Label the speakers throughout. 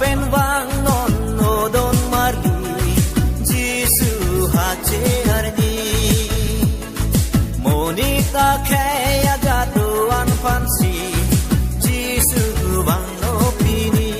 Speaker 1: pen wang non no don marli Jisu hache arni Monita kaya jatuan fansi Jisu bang no pini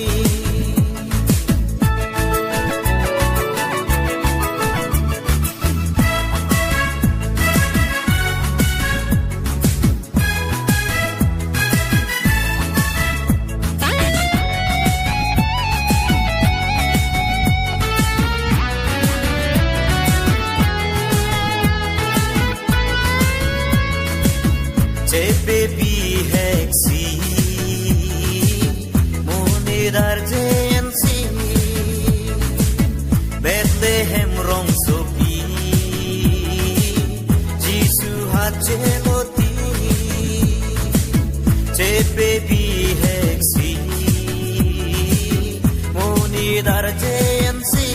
Speaker 1: baby hexi monidar jensi Bethlehem rong sopi Jisu hache loti baby hexi monidar jensi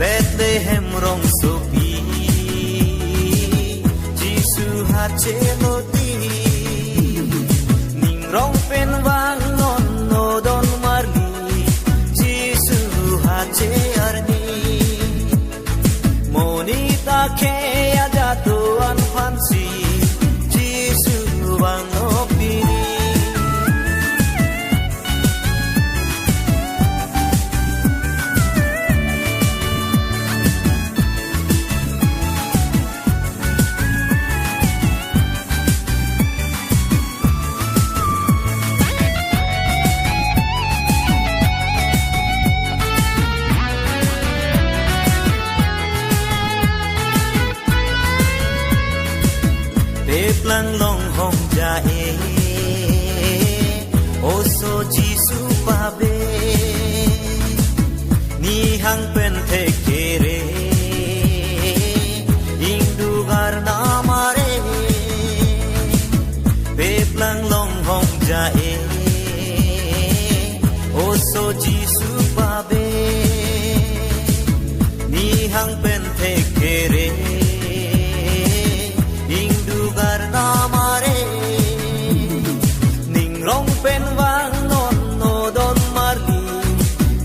Speaker 1: Bethlehem rong sopi hache loti ning rong pen wang non no don marli Jisu hache arni monita kaya jatuan fansi Jisu bang no pini lang long hong jae oso Jisu pabe ni hang pen the kere indugar na mare bep lang long hong jae oso Jisu pabe ni hang pen the kere namare ning rong pen wang non no don marli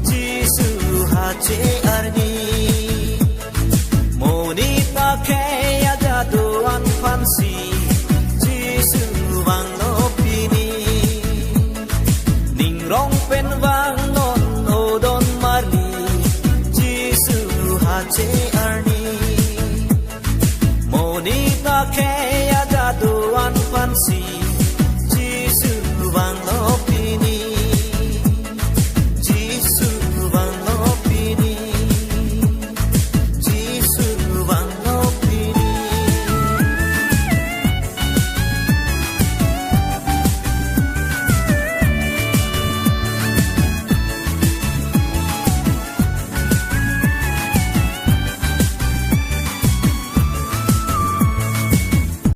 Speaker 1: Jisu hache arni monita kaya jatuan fansi Jisu bang no pini ning rong pen wang non no don marli Jisu hache